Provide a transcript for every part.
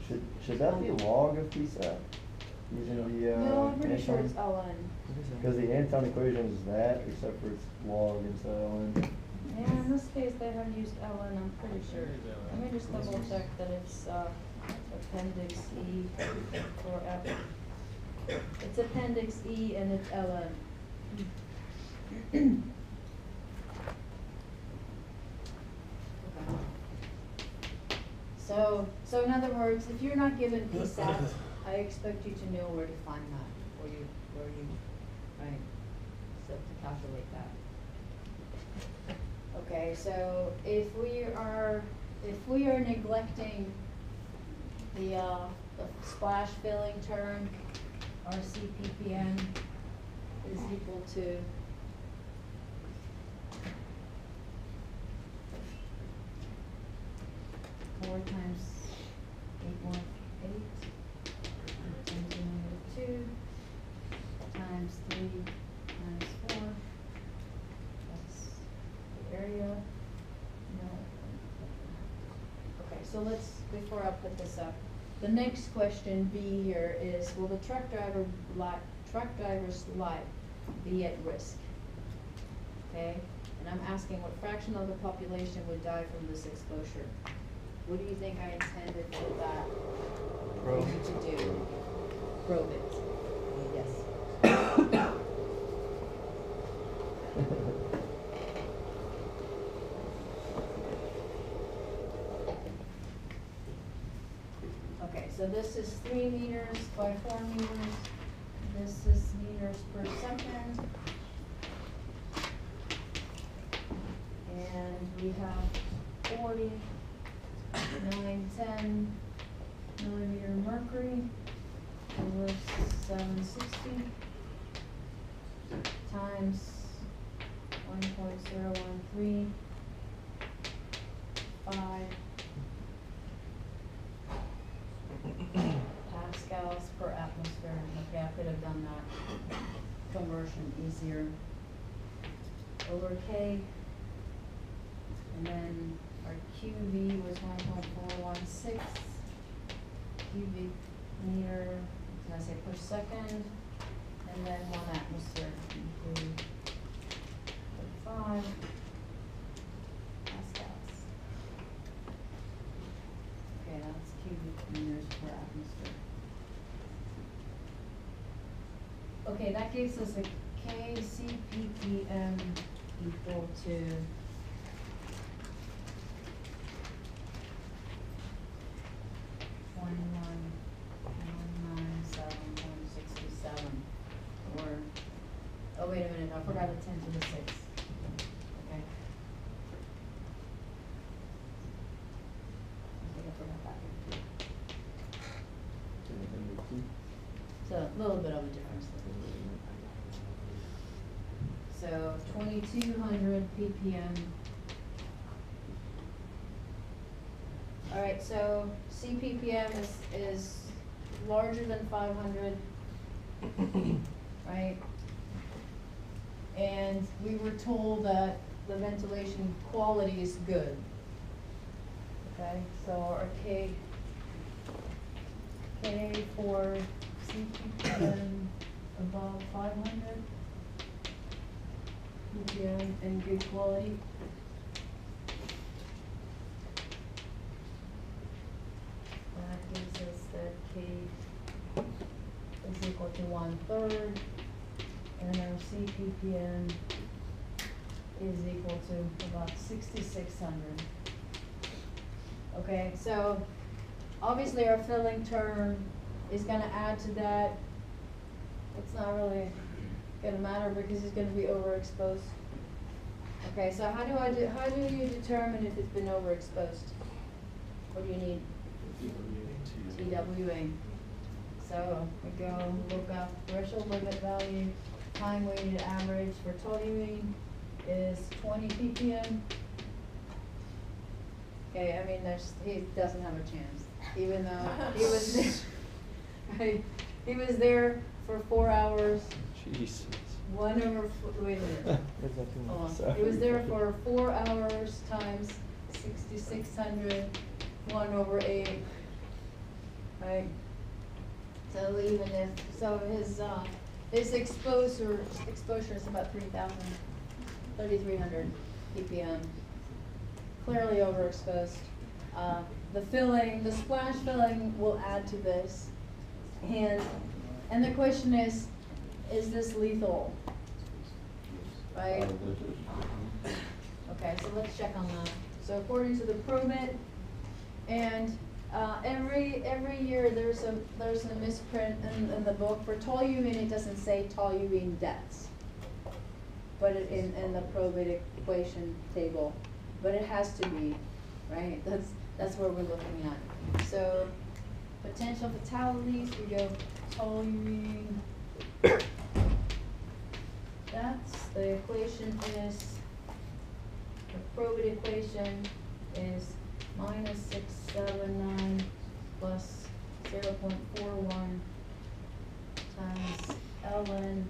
Should that be log of PSAT? Using the, No, I'm pretty sure Anton? it's ln. Cause the Anton equation is that, except for it's log instead of ln. Yeah, in this case, they have used ln, I'm pretty sure. Let me just double check that it's, appendix E or F. It's appendix E and it's ln. So in other words, if you're not given PSAT, I expect you to know where to find that, right, so to calculate that. Okay, so if we are neglecting the splash filling term, our CPPM is equal to 4 times 8.8 times -2 times 3 times 4. That's the area. No. Okay, so let's, before I put this up, the next question B here is, will the truck driver's life be at risk? Okay, and I'm asking what fraction of the population would die from this exposure? What do you think I intended with that for you to do? Probe it. Yes. Okay, so this is 3 meters by 4 meters. This is meters per second. And we have 40, 9, 10 millimeter mercury over 760 times 1.013 pascals per atmosphere. Okay, I could have done that conversion easier. Over K, and then our QV was 1.416 cubic meter, did I say per second? And then 1 atmosphere, 5 pascals. Okay, that's cubic meters per atmosphere. Okay, that gives us a KCPPM equal to 21,997.67, or, oh wait a minute, I forgot a 10 to the 6. Okay. I think I forgot that. So a little bit of a difference. So 2200 ppm. All right, so CPPM is larger than 500, right? And we were told that the ventilation quality is good. Okay, so our K for CPPM above 500 ppm and good quality. That gives us that K is equal to 1/3, and our CPPM is equal to about 6,600. Okay, so obviously our filling term is going to add to that. It's not really going to matter because it's going to be overexposed. Okay, so how do you determine if it's been overexposed? What do you need? TWA. So we go look up threshold limit value, time weighted average for toluene is 20 ppm. Okay, I mean he doesn't have a chance, even though he was there, right? He was there for 4 hours. Jesus. 1 over, wait a minute. Hold on. He was there for 4 hours times 6,600, 1/8. right? So even if, so his exposure is about 3,300 ppm, clearly overexposed. The filling, the splash filling will add to this. And the question is this lethal? Right? Okay, so let's check on that. So according to the probate, and every year there's a misprint in the book for toluene. It doesn't say toluene deaths, but in the probate equation table, but it has to be, right? That's where we're looking at. So potential fatalities, we go toluene. That's the equation is, the probate equation is -679 plus 0.41 times ln,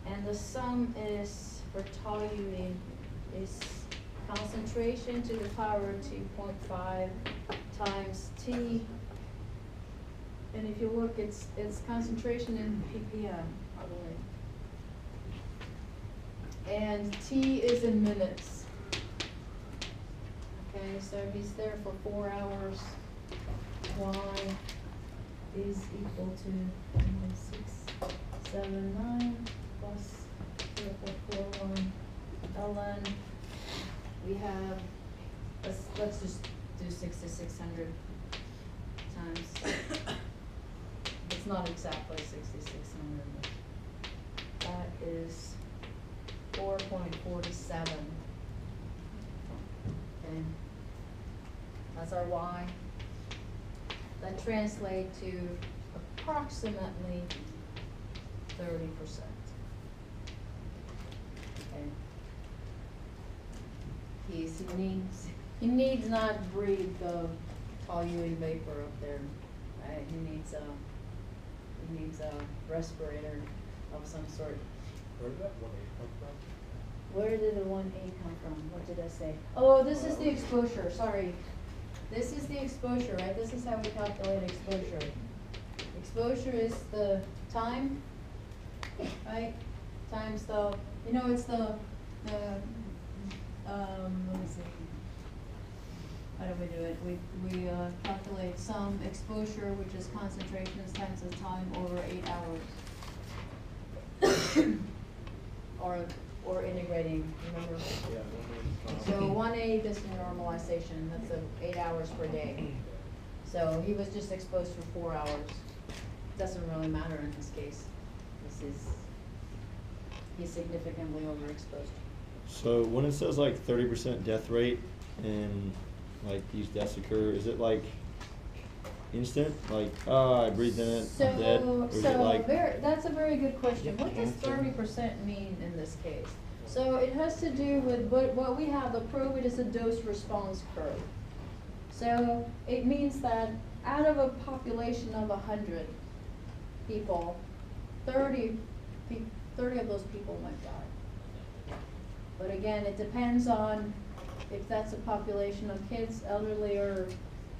and the sum is for toluene is concentration to the power 2.5 times T. And if you look, it's concentration in ppm, by the way. And T is in minutes. Okay, so he's there for 4 hours. Y is equal to 679 plus 0.41 ln. We have, let's just do 6,600 times. It's not exactly 6,600, but that is 4.47. Okay, that's our Y. That translates to approximately 30%. Okay. He needs not breathe the toluene vapor up there, right? He needs a respirator of some sort. Where did that 1A come from? Where did the 1A come from? What did I say? Oh, this is the exposure, sorry. This is the exposure, right? This is how we calculate exposure. Exposure is the time, right? Times the, it's the, let me see. How do we do it? We calculate some exposure, which is concentrations times the time over 8 hours. or integrating, remember? Yeah. So 1A is the normalization, that's 8 hours per day. So he was just exposed for 4 hours. Doesn't really matter in this case. He's significantly overexposed. So when it says like 30% death rate and like these deaths occur, is it like instant? Like, I breathed in it, I'm dead? Or is it like That's a very good question. What does 30% mean in this case? So it has to do with what we have, the probate is a dose response curve. So it means that out of a population of 100 people, 30 of those people might die. But again, it depends on if that's a population of kids, elderly, or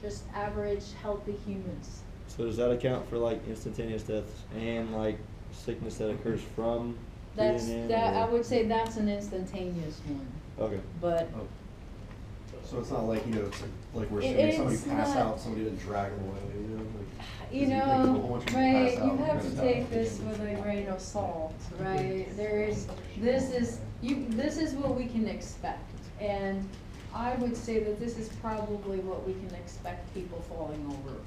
just average healthy humans. So does that account for like instantaneous deaths and like sickness that occurs from breathing in? I would say that's an instantaneous one. Okay. But Oh. So it's not like, it's like we're It- assuming somebody it's passed not- out, somebody didn't drag them away, you Because you think a whole know, bunch of people right, pass out, you we're have gonna to die. take this with a grain of salt, right? This is what we can expect. And I would say that this is probably what we can expect people falling over,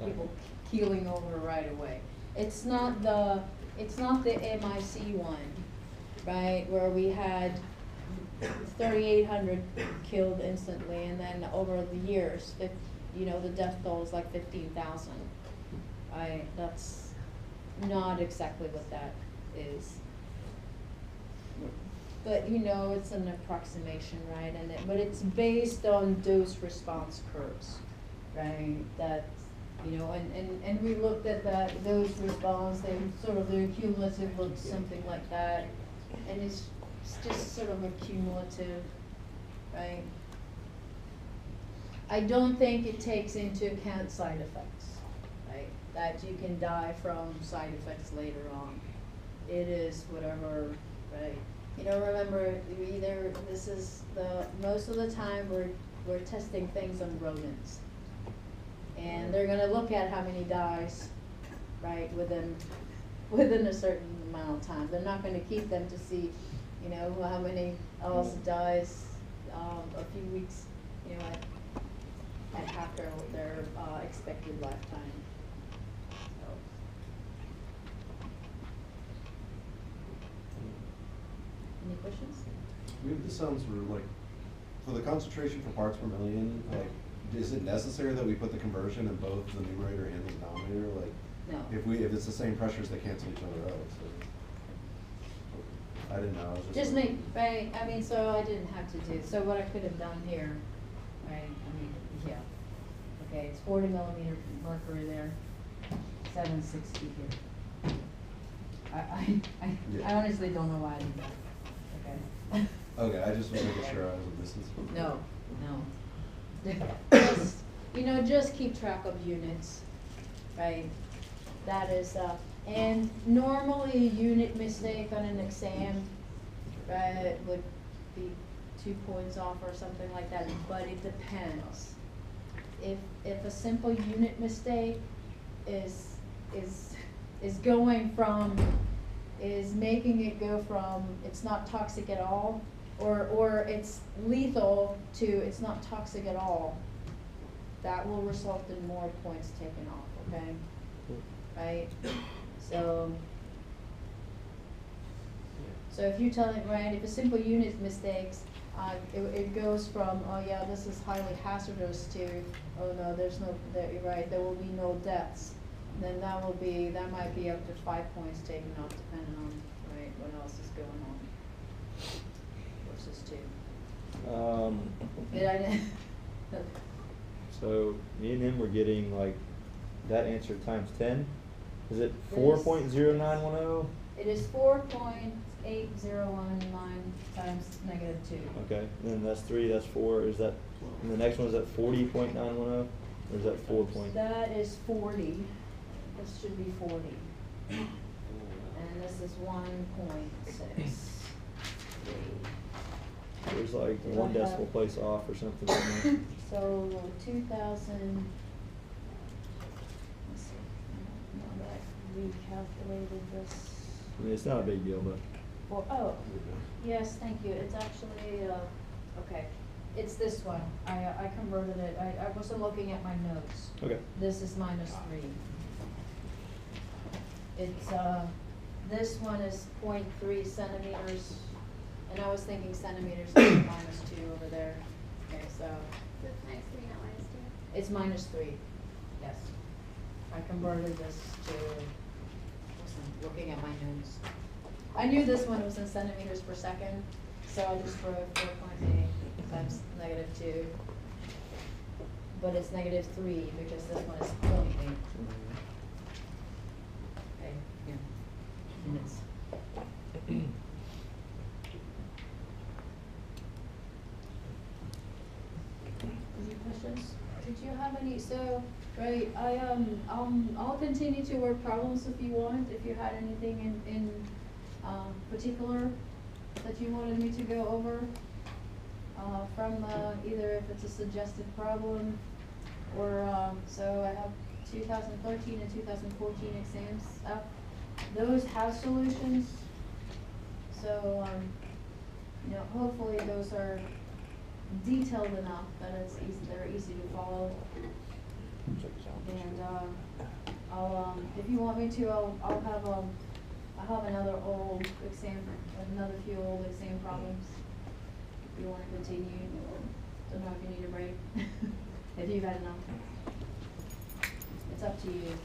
people keeling over right away. It's not the MIC one, right, where we had 3,800 killed instantly, and then over the years, the death toll is like 15,000. That's not exactly what that is. But it's an approximation, right? But it's based on dose response curves, right? That and we looked at that dose response. They sort of their cumulative looks something like that, and it's just sort of a cumulative, right? I don't think it takes into account side effects, right? That you can die from side effects later on. It is whatever, right? You know, remember, most of the time, we're testing things on rodents. And they're gonna look at how many dies, right, within a certain amount of time. They're not gonna keep them to see, you know, how many else dies, a few weeks, you know, at after their, expected lifetime. So. Any questions? Maybe this sounds like, for the concentration for parts per million, like, is it necessary that we put the conversion in both the numerator and the denominator? Like, No. if it's the same pressures, they cancel each other out, so. I didn't know, I was just. Just like- make, right, I mean, so I didn't have to do, so what I could have done here, right, I mean, yeah. Okay, it's 40 millimeter mercury there, 760 here. I Yeah. honestly don't know why I did that, okay? Okay, I just was making sure I wasn't missing something. No. Just, you know, just keep track of units, right? That is, and normally a unit mistake on an exam, right, would be 2 points off or something like that, but it depends. If a simple unit mistake is making it go from it's not toxic at all, or it's lethal to it's not toxic at all, that will result in more points taken off, okay? Right? So if you tell it, right, if a simple unit mistakes, it goes from, oh yeah, this is highly hazardous to, oh no, you're right, there will be no deaths. Then that might be up to 5 points taken off depending on, right, what else is going on. Versus 2. Did I? So me and him were getting like that answer times 10. Is it Yes. 4.0910? It is 4.8019 times -2. Okay, and then that's 3, that's 4. Is that, and the next one is at 40.910? Or is that 4 point? That is 40. This should be 40. And this is 1.63. There's like Do I one have- decimal place off or something. Somewhere. So 2000. Let's see. Now that I recalculated this. I mean, it's not a big deal, but Oh, yes, thank you. It's actually, okay. It's this one. I converted it. I wasn't looking at my notes. okay. This is -3. It's, this one is 0.3 centimeters, and I was thinking centimeters is -2 over there. Okay, so So it's -3, not -2. it's -3, yes. I converted this to, wasn't looking at my notes. I knew this one was in centimeters per second, so I just wrote 4.8 times -2. But it's -3 because this one is 0.8. Okay, yeah, units. Any questions? Did you have any, so, right, I'll continue to work problems if you want, if you had anything in particular that you wanted me to go over, from, either if it's a suggested problem, or, so I have 2013 and 2014 exams up. Those have solutions, so, you know, hopefully those are detailed enough that they're easy to follow. And, I'll, if you want me to, I'll have another few old exam problems. If you wanna continue, don't know if you need a break, if you've had enough. It's up to you.